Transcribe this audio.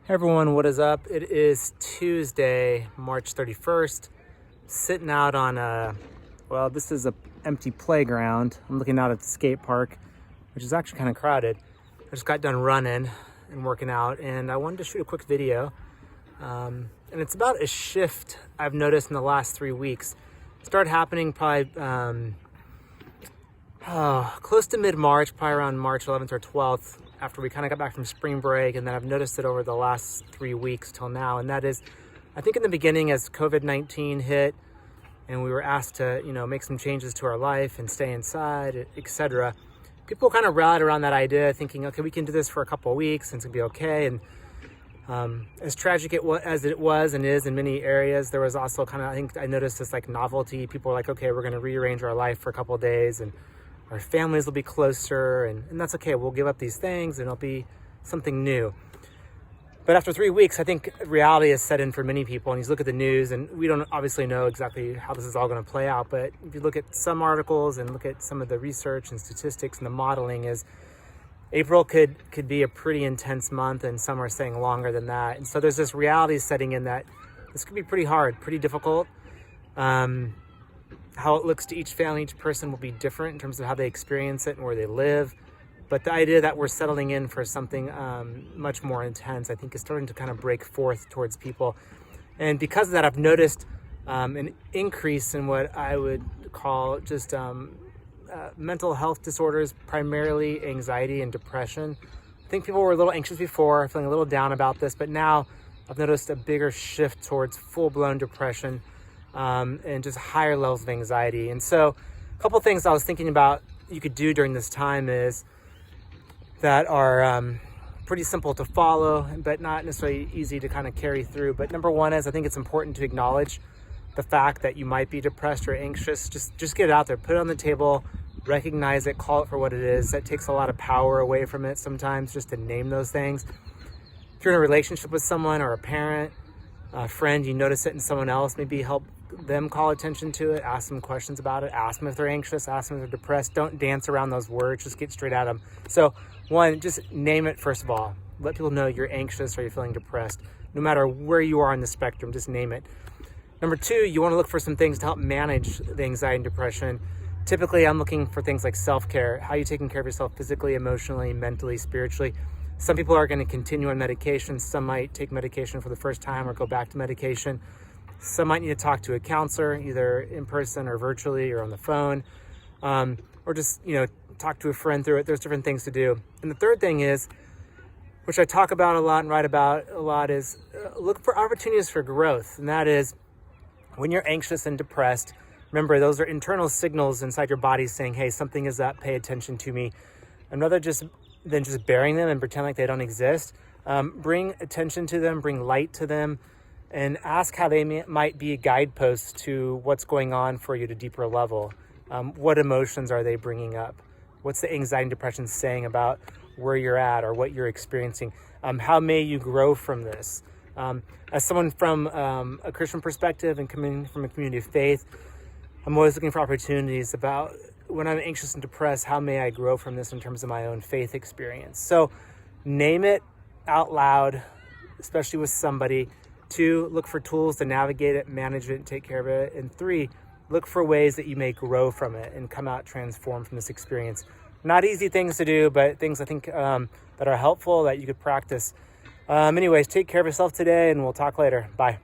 Hey everyone, what is up? It is Tuesday, March 31st. Sitting out on this is a empty playground. I'm looking out at the skate park, which is actually kind of crowded. I just got done running and working out, and I wanted to shoot a quick video. And it's about a shift I've noticed in the last 3 weeks. It started happening probably close to mid-March, probably around March 11th or 12th, after we kind of got back from spring break, and then I've noticed it over the last 3 weeks till now. And that is, I think in the beginning, as COVID-19 hit and we were asked to, make some changes to our life and stay inside, etc., people kind of rallied around that idea, thinking, okay, we can do this for a couple of weeks and it's gonna be okay. And as tragic as it was and is in many areas, there was also kind of, I think I noticed this like novelty. People were like, okay, we're gonna rearrange our life for a couple of days and our families will be closer, and that's okay. We'll give up these things and it'll be something new. But after 3 weeks, I think reality has set in for many people, and you look at the news, and we don't obviously know exactly how this is all going to play out, but if you look at some articles and look at some of the research and statistics and the modeling, is April could be a pretty intense month, and some are saying longer than that. And so there's this reality setting in that this could be pretty hard, pretty difficult. How it looks to each family, each person will be different in terms of how they experience it and where they live. But the idea that we're settling in for something much more intense, I think, is starting to kind of break forth towards people. And because of that, I've noticed an increase in what I would call just mental health disorders, primarily anxiety and depression. I think people were a little anxious before, feeling a little down about this, but now I've noticed a bigger shift towards full-blown depression, and just higher levels of anxiety. And so a couple of things I was thinking about you could do during this time is that are pretty simple to follow, but not necessarily easy to kind of carry through. But number one is, I think it's important to acknowledge the fact that you might be depressed or anxious. Just get it out there, put it on the table, recognize it, call it for what it is. That takes a lot of power away from it sometimes, just to name those things. If you're in a relationship with someone or a parent, a friend, you notice it in someone else, maybe help them call attention to it, ask them questions about it, ask them if they're anxious, ask them if they're depressed. Don't dance around those words, just get straight at them. So one, just name it first of all. Let people know you're anxious or you're feeling depressed. No matter where you are on the spectrum, just name it. Number two, you want to look for some things to help manage the anxiety and depression. Typically, I'm looking for things like self-care. How are you taking care of yourself physically, emotionally, mentally, spiritually? Some people are going to continue on medication. Some might take medication for the first time or go back to medication. Some might need to talk to a counselor, either in person or virtually or on the phone, or just, talk to a friend through it. There's different things to do. And the third thing is, which I talk about a lot and write about a lot, is look for opportunities for growth. And that is, when you're anxious and depressed, remember, those are internal signals inside your body saying, hey, something is up, pay attention to me. And rather than just burying them and pretend like they don't exist, bring attention to them, bring light to them, and ask how they might be guideposts to what's going on for you at a deeper level. What emotions are they bringing up? What's the anxiety and depression saying about where you're at or what you're experiencing? How may you grow from this? As someone from a Christian perspective and coming from a community of faith, I'm always looking for opportunities about when I'm anxious and depressed, how may I grow from this in terms of my own faith experience? So name it out loud, especially with somebody. 2, look for tools to navigate it, manage it, and take care of it. And 3, look for ways that you may grow from it and come out transformed from this experience. Not easy things to do, but things I think that are helpful that you could practice. Anyways, take care of yourself today, and we'll talk later. Bye.